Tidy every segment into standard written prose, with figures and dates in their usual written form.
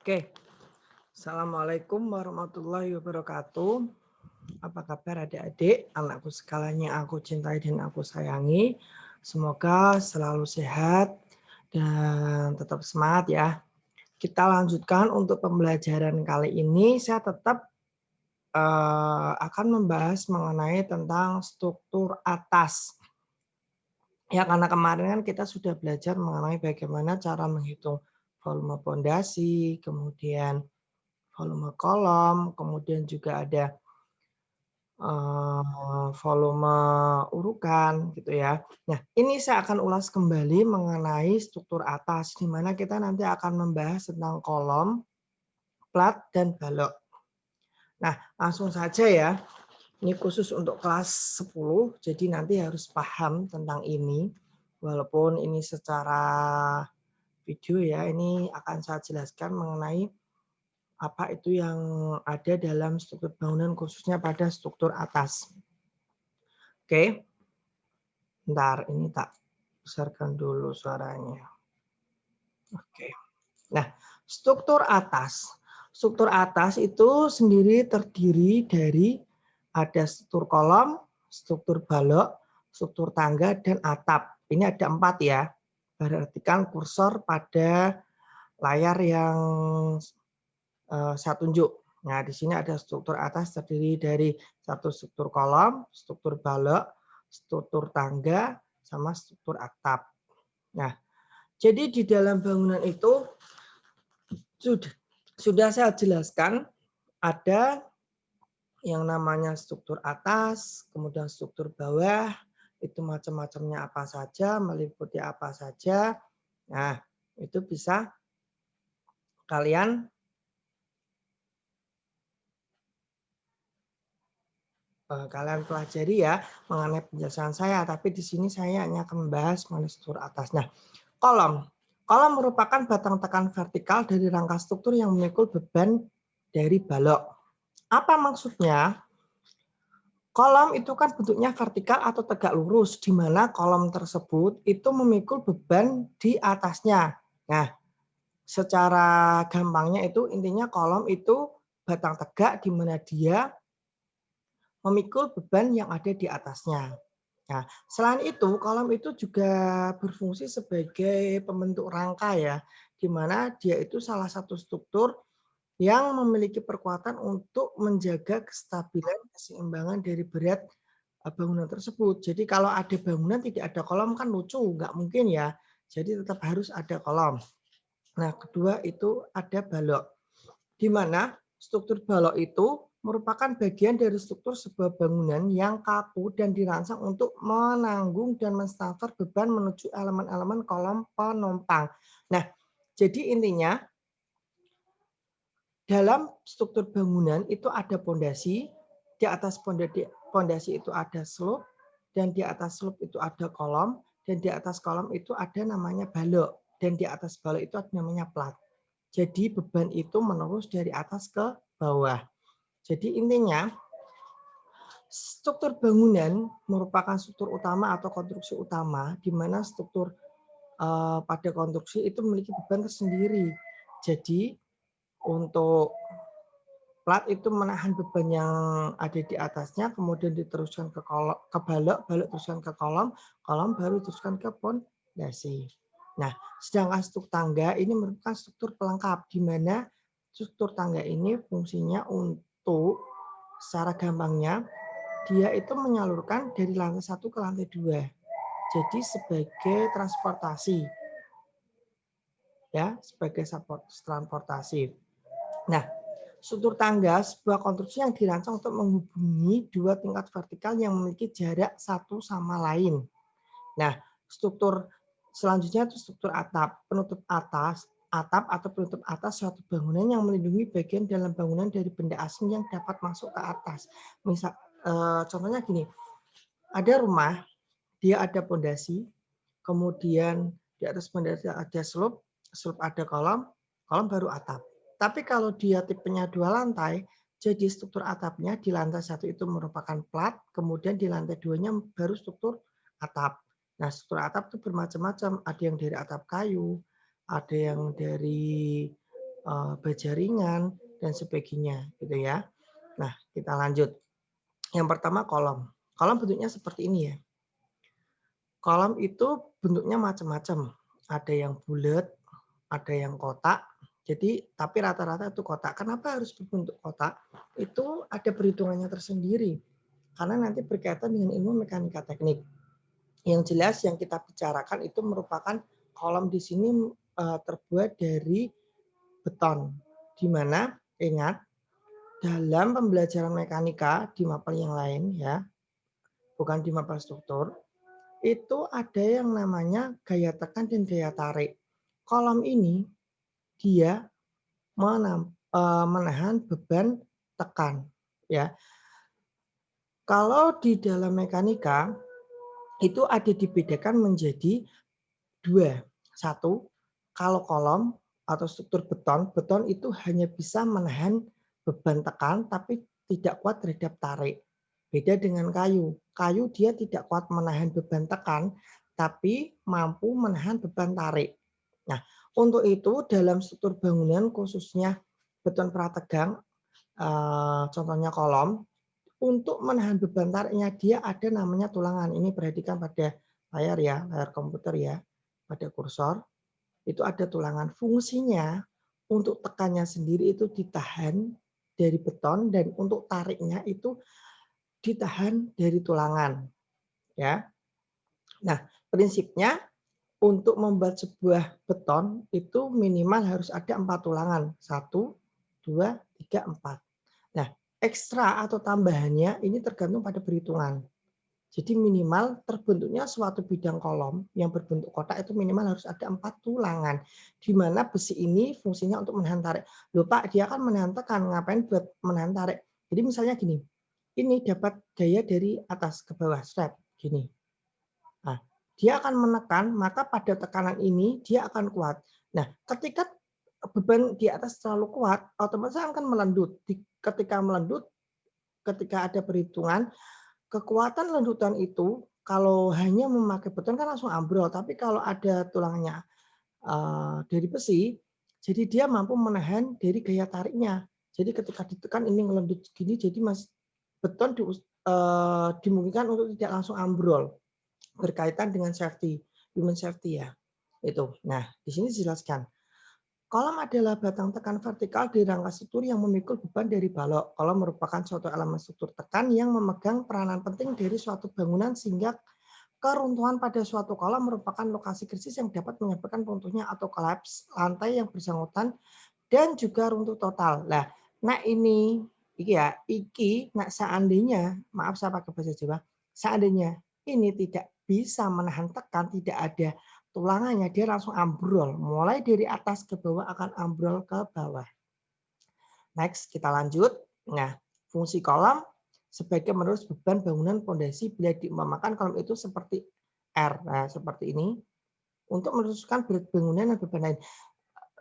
Oke, Assalamualaikum warahmatullahi wabarakatuh. Apa kabar adik-adik, anakku sekalian yang aku cintai dan aku sayangi. Semoga selalu sehat dan tetap semangat ya. Kita lanjutkan untuk pembelajaran kali ini. Saya tetap akan membahas mengenai tentang struktur atas. Ya, karena kemarin kan kita sudah belajar mengenai bagaimana cara menghitung volume pondasi, kemudian volume kolom, kemudian juga ada volume urukan gitu ya. Nah, ini saya akan ulas kembali mengenai struktur atas, di mana kita nanti akan membahas tentang kolom, plat, dan balok. Nah, langsung saja ya. Ini khusus untuk kelas 10, jadi nanti harus paham tentang ini. Walaupun ini secara video ya, ini akan saya jelaskan mengenai apa itu yang ada dalam struktur bangunan khususnya pada struktur atas. Oke, bentar ini tak besarkan dulu suaranya. Oke. Nah, struktur atas. Struktur atas itu sendiri terdiri dari ada struktur kolom, struktur balok, struktur tangga, dan atap. Ini ada 4 ya. Perhatikan kursor pada layar yang saya tunjuk. Nah, di sini ada struktur atas terdiri dari satu struktur kolom, struktur balok, struktur tangga, sama struktur atap. Nah, jadi di dalam bangunan itu sudah saya jelaskan ada yang namanya struktur atas, kemudian struktur bawah, itu macam-macamnya apa saja, meliputi apa saja. Nah, itu bisa kalian pelajari ya mengenai penjelasan saya, tapi di sini saya hanya akan membahas mengenai struktur atas. Nah, kolom. Kolom merupakan batang tekan vertikal dari rangka struktur yang memikul beban dari balok. Apa maksudnya? Kolom itu kan bentuknya vertikal atau tegak lurus, di mana kolom tersebut itu memikul beban di atasnya. Nah, secara gampangnya itu intinya kolom itu batang tegak di mana dia memikul beban yang ada di atasnya. Nah, selain itu, kolom itu juga berfungsi sebagai pembentuk rangka ya, di mana dia itu salah satu struktur yang memiliki perkuatan untuk menjaga kestabilan keseimbangan dari berat bangunan tersebut. Jadi kalau ada bangunan tidak ada kolom kan lucu, nggak mungkin ya. Jadi tetap harus ada kolom. Nah, kedua itu ada balok, di mana struktur balok itu merupakan bagian dari struktur sebuah bangunan yang kaku dan dirancang untuk menanggung dan mentransfer beban menuju elemen-elemen kolom penopang. Nah, jadi intinya dalam struktur bangunan itu ada pondasi, di atas pondasi itu ada slope, dan di atas slope itu ada kolom, dan di atas kolom itu ada namanya balok, dan di atas balok itu ada namanya plat. Jadi beban itu menerus dari atas ke bawah. Jadi intinya struktur bangunan merupakan struktur utama atau konstruksi utama, di mana struktur pada konstruksi itu memiliki beban tersendiri. Jadi untuk plat itu menahan beban yang ada di atasnya, kemudian diteruskan ke balok, balok teruskan ke kolom, kolom baru teruskan ke pondasi. Nah, sedangkan struktur tangga ini merupakan struktur pelengkap, di mana struktur tangga ini fungsinya untuk secara gampangnya dia itu menyalurkan dari lantai 1 ke lantai 2. Jadi sebagai transportasi. Ya, sebagai transportasi. Nah, struktur tangga sebuah konstruksi yang dirancang untuk menghubungi dua tingkat vertikal yang memiliki jarak satu sama lain. Nah, struktur selanjutnya itu struktur atap, penutup atas, atap atau penutup atas suatu bangunan yang melindungi bagian dalam bangunan dari benda asing yang dapat masuk ke atas. Misal, contohnya gini, ada rumah, dia ada pondasi, kemudian di atas pondasi ada slope, slope ada kolom, kolom baru atap. Tapi kalau dia tipenya 2 lantai, jadi struktur atapnya di lantai 1 itu merupakan plat, kemudian di lantai 2-nya baru struktur atap. Nah, struktur atap itu bermacam-macam, ada yang dari atap kayu, ada yang dari baja ringan, dan sebagainya, gitu ya. Nah, kita lanjut. Yang pertama kolom. Kolom bentuknya seperti ini ya. Kolom itu bentuknya macam-macam. Ada yang bulat, ada yang kotak. Jadi, tapi rata-rata itu kotak. Kenapa harus berbentuk kotak? Itu ada perhitungannya tersendiri. Karena nanti berkaitan dengan ilmu mekanika teknik. Yang jelas yang kita bicarakan itu merupakan kolom di sini terbuat dari beton. Di mana ingat dalam pembelajaran mekanika di mapel yang lain ya, bukan di mapel struktur, itu ada yang namanya gaya tekan dan gaya tarik. Kolom ini dia menahan beban tekan ya. Kalau di dalam mekanika itu ada dibedakan menjadi dua. Satu, kalau kolom atau struktur beton, beton itu hanya bisa menahan beban tekan tapi tidak kuat terhadap tarik. Beda dengan kayu. Kayu dia tidak kuat menahan beban tekan tapi mampu menahan beban tarik. Nah, untuk itu dalam struktur bangunan khususnya beton prategang, contohnya kolom, untuk menahan beban tariknya dia ada namanya tulangan. Ini perhatikan pada layar ya, layar komputer ya, pada kursor. Itu ada tulangan. Fungsinya untuk tekannya sendiri itu ditahan dari beton dan untuk tariknya itu ditahan dari tulangan. Ya. Nah, prinsipnya untuk membuat sebuah beton itu minimal harus ada 4 tulangan. 1, 2, 3, 4. Nah, ekstra atau tambahannya ini tergantung pada perhitungan. Jadi minimal terbentuknya suatu bidang kolom yang berbentuk kotak itu minimal harus ada 4 tulangan. Di mana besi ini fungsinya untuk menahan tarik. Loh Pak, dia kan menahan tekan, ngapain buat menahan tarik? Jadi misalnya gini, ini dapat gaya dari atas ke bawah, strap, gini. Nah, dia akan menekan, maka pada tekanan ini dia akan kuat. Nah, ketika beban di atas terlalu kuat, otomatis akan melendut. Ketika melendut, ketika ada perhitungan, kekuatan lendutan itu kalau hanya memakai beton kan langsung ambrol, tapi kalau ada tulangnya dari besi, jadi dia mampu menahan dari gaya tariknya. Jadi ketika ditekan ini ngelendut segini, jadi beton dimungkinkan untuk tidak langsung ambrol berkaitan dengan safety, human safety ya. Itu. Nah, di sini dijelaskan. Kolom adalah batang tekan vertikal di rangka struktur yang memikul beban dari balok. Kolom merupakan suatu elemen struktur tekan yang memegang peranan penting dari suatu bangunan sehingga keruntuhan pada suatu kolom merupakan lokasi krisis yang dapat menyebabkan runtuhnya atau kolaps lantai yang bersangkutan dan juga runtuh total. Nah ini ya, nah seandainya, maaf saya pakai bahasa Jawa, seandainya ini tidak bisa menahan tekan, tidak ada tulangannya, dia langsung ambrol. Mulai dari atas ke bawah akan ambrol ke bawah. Next, kita lanjut. Nah, fungsi kolom sebagai menerus beban bangunan pondasi bila diumpamakan kolom itu seperti R. Nah, seperti ini. Untuk meneruskan berat bangunan dan beban lain.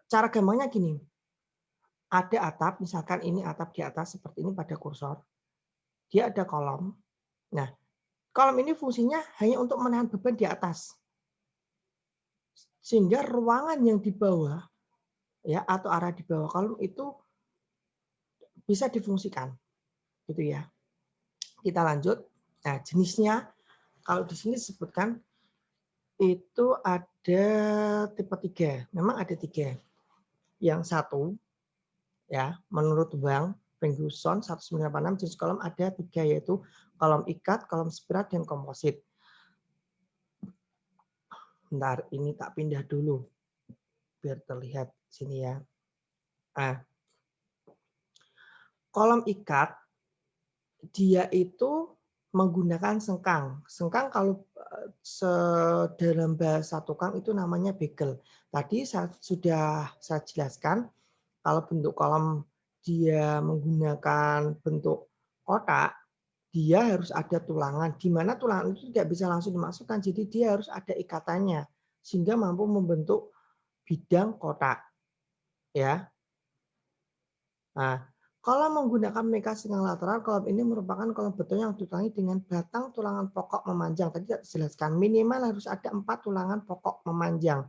Cara gampangnya gini, ada atap, misalkan ini atap di atas seperti ini pada kursor. Dia ada kolom. Nah, kolom ini fungsinya hanya untuk menahan beban di atas. Sehingga ruangan yang di bawah ya atau area di bawah kolom itu bisa difungsikan. Gitu ya. Kita lanjut. Nah, jenisnya kalau di sini disebutkan itu ada tipe 3. Memang ada 3. Yang satu ya, menurut Bank Ferguson 1986 jenis kolom ada 3 yaitu kolom ikat, kolom spiral dan komposit. Bentar, ini tak pindah dulu biar terlihat sini ya. Nah, kolom ikat dia itu menggunakan sengkang. Sengkang kalau dalam bahasa tukang itu namanya begel. Tadi sudah saya jelaskan kalau bentuk kolom dia menggunakan bentuk kotak, dia harus ada tulangan. Di mana tulangan itu tidak bisa langsung dimasukkan, jadi dia harus ada ikatannya sehingga mampu membentuk bidang kotak. Ya. Nah, kalau menggunakan meka sengkang lateral, kolom ini merupakan kolom beton yang ditulangi dengan batang tulangan pokok memanjang. Tadi saya jelaskan minimal harus ada 4 tulangan pokok memanjang.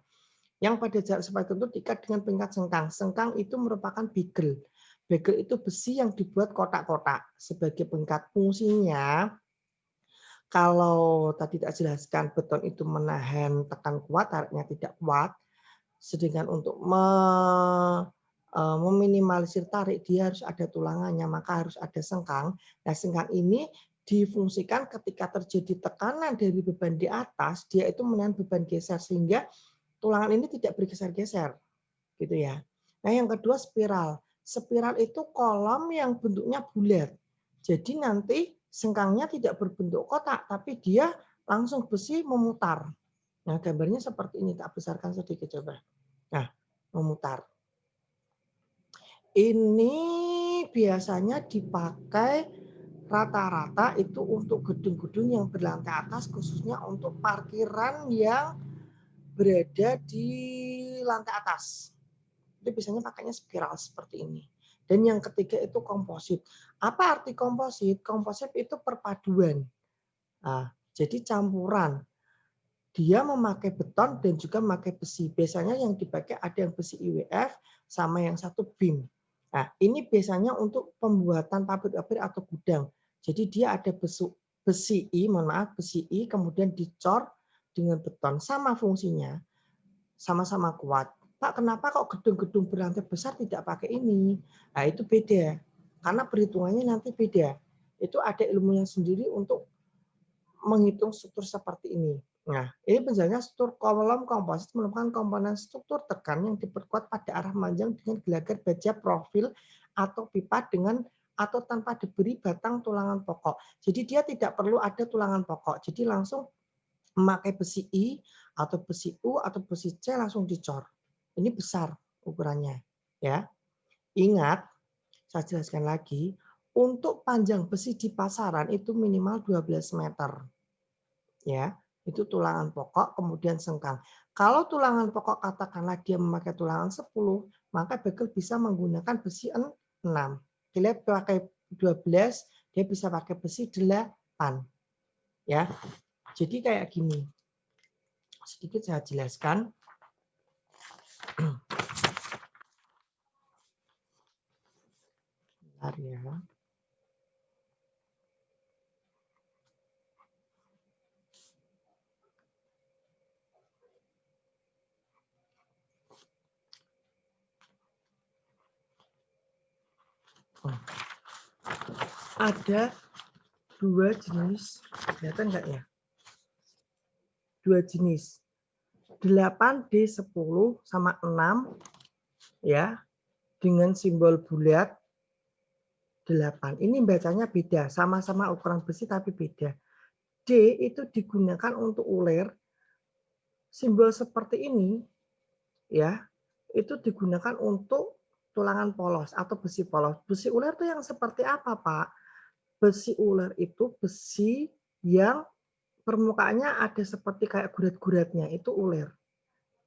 yang pada jarak separuh itu diikat dengan pengikat sengkang. Sengkang itu merupakan bagel. Bagel itu besi yang dibuat kotak-kotak sebagai pengikat. Fungsinya, kalau tadi tak jelaskan beton itu menahan tekan kuat, tariknya tidak kuat. Sedangkan untuk meminimalisir tarik, dia harus ada tulangannya, maka harus ada sengkang. Nah, sengkang ini difungsikan ketika terjadi tekanan dari beban di atas, dia itu menahan beban geser sehingga tulangan ini tidak bergeser-geser, gitu ya. Nah, yang kedua spiral. Spiral itu kolom yang bentuknya bulat. Jadi nanti sengkangnya tidak berbentuk kotak, tapi dia langsung besi memutar. Nah, gambarnya seperti ini, tak besarkan sedikit coba. Nah, memutar. Ini biasanya dipakai rata-rata itu untuk gedung-gedung yang berlantai atas, khususnya untuk parkiran yang berada di lantai atas. Itu biasanya pakainya spiral seperti ini. Dan yang ketiga itu komposit. Apa arti komposit? Komposit itu perpaduan. Nah, jadi campuran. Dia memakai beton dan juga memakai besi. Biasanya yang dipakai ada yang besi IWF sama yang satu beam. Nah, ini biasanya untuk pembuatan pabrik-pabrik atau gudang. Jadi dia ada besi I, kemudian dicor dengan beton. Sama fungsinya, sama-sama kuat. Pak, kenapa kok gedung-gedung berlantai besar tidak pakai ini? Nah, itu beda. Karena perhitungannya nanti beda. Itu ada ilmunya sendiri untuk menghitung struktur seperti ini. Nah, ini penjelasannya struktur kolom komposit merupakan komponen struktur tekan yang diperkuat pada arah panjang dengan gelagar baja profil atau pipa dengan atau tanpa diberi batang tulangan pokok. Jadi dia tidak perlu ada tulangan pokok. Jadi langsung memakai besi I atau besi U atau besi C langsung dicor. Ini besar ukurannya, ya. Ingat, saya jelaskan lagi, untuk panjang besi di pasaran itu minimal 12 meter. Ya, itu tulangan pokok kemudian sengkang. Kalau tulangan pokok katakanlah dia memakai tulangan 10, maka bagel bisa menggunakan besi 6. Dia pakai 12, dia bisa pakai besi 8. Ya. Jadi kayak gini. Sedikit saya jelaskan. Bentar ya. Ada dua jenis, kelihatan nggak ya? Dua jenis. 8D10 sama 6 ya, dengan simbol bulat 8. Ini bacanya beda, sama-sama ukuran besi tapi beda. D itu digunakan untuk ulir. Simbol seperti ini ya, itu digunakan untuk tulangan polos atau besi polos. Besi ulir itu yang seperti apa, Pak? Besi ulir itu besi yang permukaannya ada seperti kayak gurat-guratnya, itu ulir.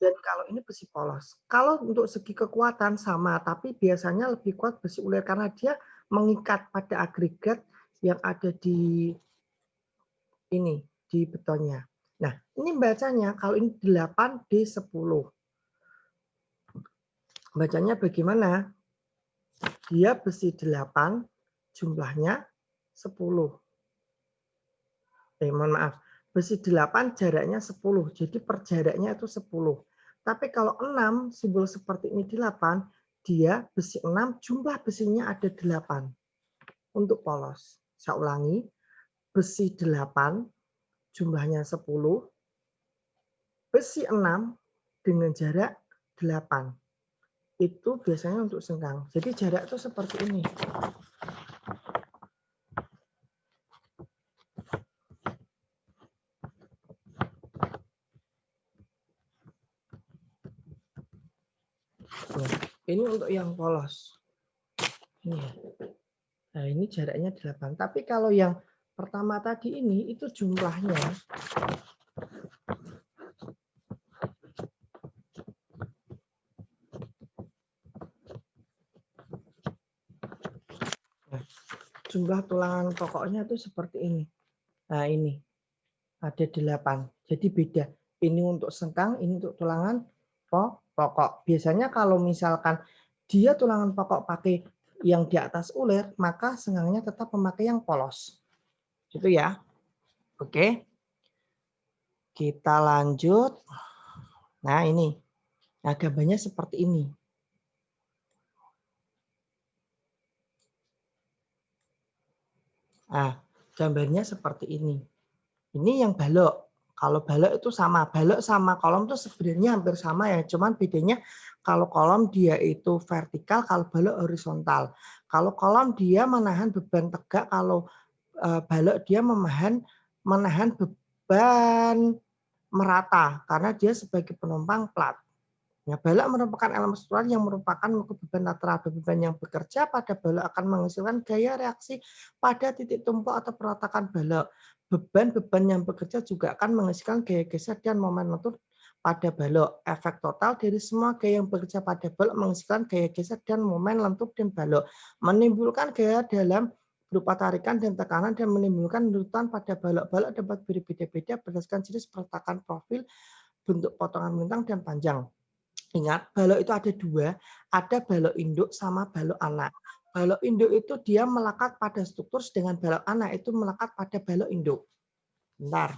Dan kalau ini besi polos. Kalau untuk segi kekuatan sama, tapi biasanya lebih kuat besi ulir karena dia mengikat pada agregat yang ada di ini, di betonnya. Nah, ini bacanya kalau ini 8D10. Bacanya bagaimana? Dia besi 8, jumlahnya 10. Mohon maaf. Besi 8 jaraknya 10. Jadi per jaraknya itu 10. Tapi kalau 6, simbol seperti ini 8, dia besi 6, jumlah besinya ada 8. Untuk polos. Saya ulangi. Besi 8, jumlahnya 10. Besi 6 dengan jarak 8. Itu biasanya untuk sengkang. Jadi jarak itu seperti ini. Nah, ini untuk yang polos. Nah, ini jaraknya 8. Tapi kalau yang pertama tadi ini, itu jumlahnya jumlah tulangan pokoknya itu seperti ini. Nah, ini ada 8. Jadi beda. Ini untuk sengkang, ini untuk tulangan pokok. Biasanya kalau misalkan dia tulangan pokok pakai yang di atas ulir, maka senggangnya tetap memakai yang polos. Gitu ya. Oke. Kita lanjut. Nah, ini. Nah, gambarnya seperti ini. Nah, gambarnya seperti ini. Ini yang balok. Kalau balok itu sama. Balok sama kolom itu sebenarnya hampir sama ya. Cuman bedanya kalau kolom dia itu vertikal, kalau balok horizontal. Kalau kolom dia menahan beban tegak, kalau balok dia menahan beban merata karena dia sebagai penumpang plat. Ya, balok merupakan elemen struktural yang merupakan beban lateral. Beban yang bekerja pada balok akan menghasilkan gaya reaksi pada titik tumpuk atau perletakan balok. Beban-beban yang bekerja juga akan menghasilkan gaya geser dan momen lentur pada balok. Efek total dari semua gaya yang bekerja pada balok menghasilkan gaya geser dan momen lentur dan balok. Menimbulkan gaya dalam berupa tarikan dan tekanan dan menimbulkan nurutan pada balok. Balok dapat berbeda-beda berdasarkan jenis peletakan profil, bentuk potongan melintang dan panjang. Ingat, balok itu ada dua, ada balok induk sama balok anak. Balok induk itu dia melekat pada struktur, sedangkan balok anak itu melekat pada balok induk. Bentar.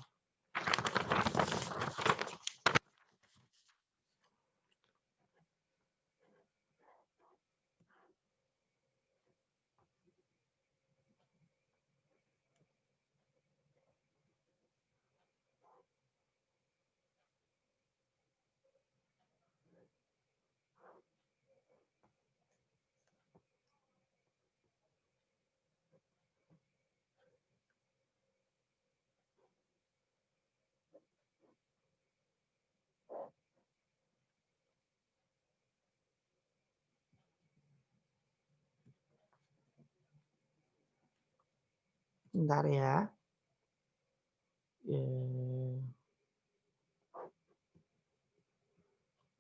Bentar ya.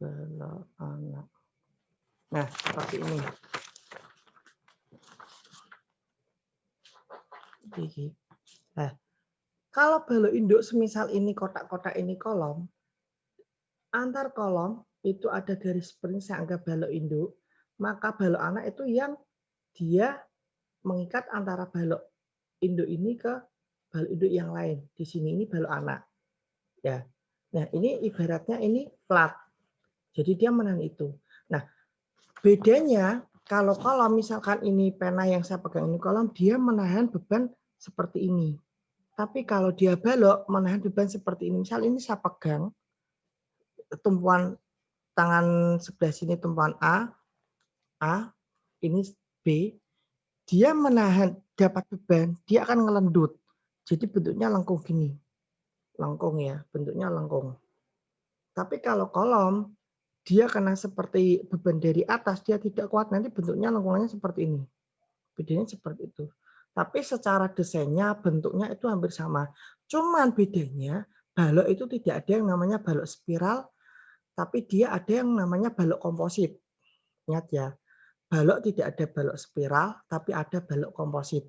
Balok anak. Nah, seperti ini. Nah, kalau balok induk semisal ini kotak-kotak ini kolom, antar kolom itu ada garis sprint saya anggap balok induk, maka balok anak itu yang dia mengikat antara balok induk ini ke balok induk yang lain. Di sini ini balok anak. Ya. Nah, ini ibaratnya ini plat. Jadi dia menahan itu. Nah, bedanya kalau kolom misalkan ini pena yang saya pegang ini kolom, dia menahan beban seperti ini. Tapi kalau dia balok menahan beban seperti ini. Misal ini saya pegang tumpuan tangan sebelah sini tumpuan A, ini B, dia menahan dapat beban, dia akan ngelendut. Jadi bentuknya lengkung gini. Lengkung ya, bentuknya lengkung. Tapi kalau kolom, dia kena seperti beban dari atas, dia tidak kuat, nanti bentuknya lengkungannya seperti ini. Bedanya seperti itu. Tapi secara desainnya, bentuknya itu hampir sama. Cuman bedanya, balok itu tidak ada yang namanya balok spiral, tapi dia ada yang namanya balok komposit. Ingat ya, balok tidak ada balok spiral, tapi ada balok komposit.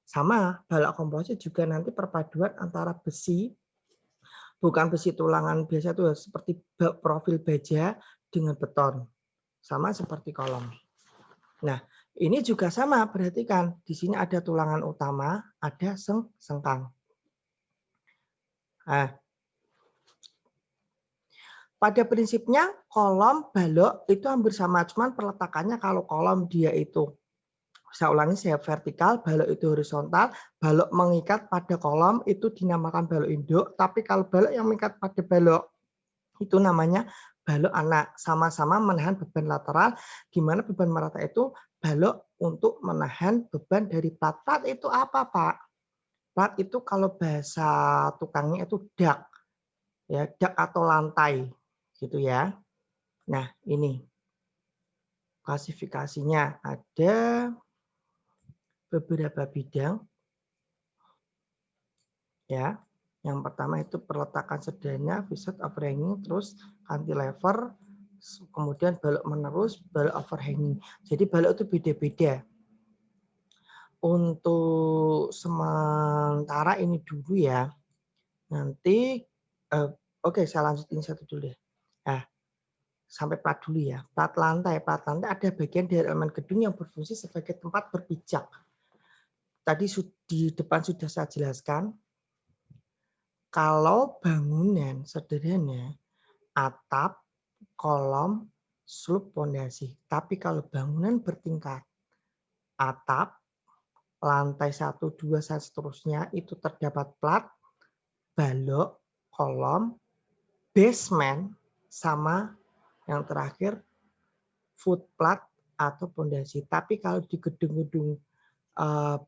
Sama, balok komposit juga nanti perpaduan antara besi, bukan besi tulangan biasa itu seperti profil baja dengan beton. Sama seperti kolom. Nah, ini juga sama, perhatikan. Di sini ada tulangan utama, ada sengkang. Nah, pada prinsipnya kolom, balok itu hampir sama. Cuman peletakannya kalau kolom dia itu, saya ulangi, saya vertikal, balok itu horizontal, balok mengikat pada kolom itu dinamakan balok induk, tapi kalau balok yang mengikat pada balok itu namanya balok anak. Sama-sama menahan beban lateral, di mana beban merata itu balok untuk menahan beban dari plat. Plat itu apa, Pak? Plat itu kalau bahasa tukangnya itu dak, ya, dak atau lantai, gitu ya. Nah, ini klasifikasinya ada beberapa bidang, ya. Yang pertama itu perletakan sederhana, viset overhanging, terus cantilever, kemudian balok menerus, balok overhanging. Jadi balok itu beda-beda. Untuk sementara ini dulu ya. Nanti oke, saya lanjutin satu dulu deh. Nah, sampai plat dulu ya. Plat lantai. Plat lantai ada bagian dari elemen gedung yang berfungsi sebagai tempat berpijak. Tadi di depan sudah saya jelaskan. Kalau bangunan sederhana, atap, kolom, slup, pondasi. Tapi kalau bangunan bertingkat, atap, lantai 1, 2, dan seterusnya itu terdapat plat, balok, kolom, basement, sama yang terakhir footplat atau pondasi. Tapi kalau di gedung-gedung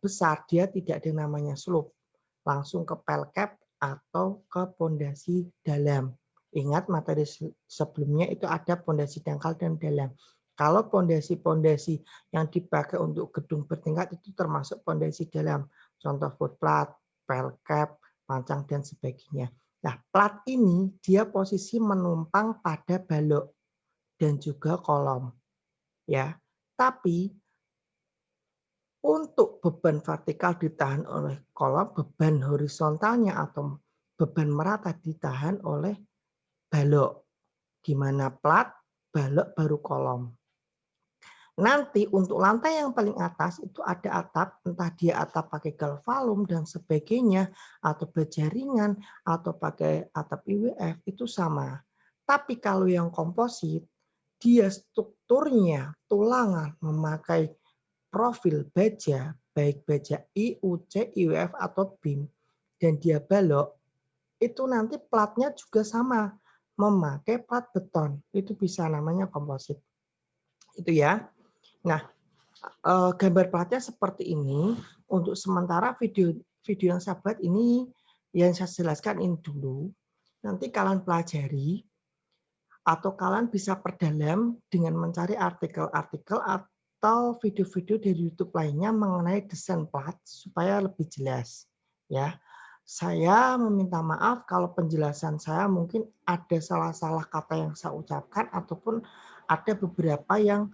besar dia tidak ada namanya slope, langsung ke pelkap atau ke pondasi dalam. Ingat materi sebelumnya itu ada pondasi dangkal dan dalam. Kalau pondasi-pondasi yang dipakai untuk gedung bertingkat itu termasuk pondasi dalam. Contoh footplat, pelkap, pancang dan sebagainya. Nah, plat ini dia posisi menumpang pada balok dan juga kolom. Ya. Tapi untuk beban vertikal ditahan oleh kolom, beban horizontalnya atau beban merata ditahan oleh balok. Di mana plat, balok, baru kolom. Nanti untuk lantai yang paling atas itu ada atap, entah dia atap pakai galvalum dan sebagainya, atau baja ringan, atau pakai atap IWF, itu sama. Tapi kalau yang komposit, dia strukturnya tulangan memakai profil baja, baik baja IUC, IWF, atau BIM, dan dia balok, itu nanti platnya juga sama, memakai plat beton. Itu bisa namanya komposit. Itu ya. Nah, gambar platnya seperti ini. Untuk sementara video yang saya buat ini, yang saya jelaskan ini dulu. Nanti kalian pelajari, atau kalian bisa perdalam dengan mencari artikel-artikel atau video-video dari YouTube lainnya mengenai desain plat supaya lebih jelas. Ya, saya meminta maaf kalau penjelasan saya mungkin ada salah-salah kata yang saya ucapkan ataupun ada beberapa yang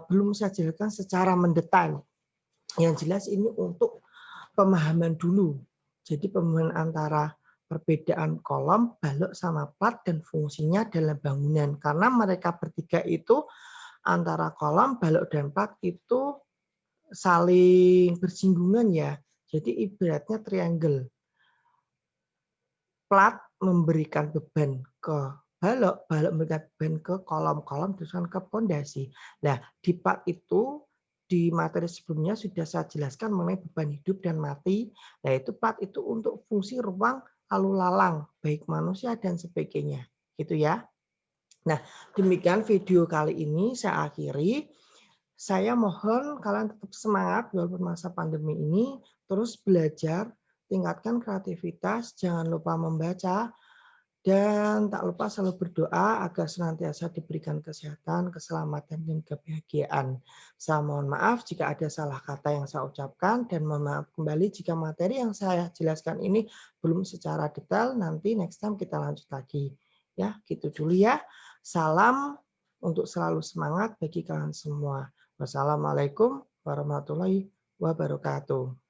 belum saya jelaskan secara mendetail. Yang jelas ini untuk pemahaman dulu. Jadi pemahaman antara perbedaan kolom, balok, sama plat dan fungsinya dalam bangunan. Karena mereka bertiga itu antara kolom, balok, dan plat itu saling bersinggungan ya. Jadi ibaratnya triangle. Plat memberikan beban ke balok, balok memberikan beban ke kolom, teruskan ke pondasi. Nah, di plat itu di materi sebelumnya sudah saya jelaskan mengenai beban hidup dan mati. Nah, itu plat itu untuk fungsi ruang lalu lalang, baik manusia dan sebagainya. Gitu ya. Nah, demikian video kali ini saya akhiri. Saya mohon kalian tetap semangat walaupun masa pandemi ini, terus belajar, tingkatkan kreativitas, jangan lupa membaca, dan tak lupa selalu berdoa agar senantiasa diberikan kesehatan, keselamatan, dan kebahagiaan. Saya mohon maaf jika ada salah kata yang saya ucapkan, dan mohon maaf kembali jika materi yang saya jelaskan ini belum secara detail. Nanti next time kita lanjut lagi. Ya, gitu dulu ya. Salam untuk selalu semangat bagi kalian semua. Wassalamualaikum warahmatullahi wabarakatuh.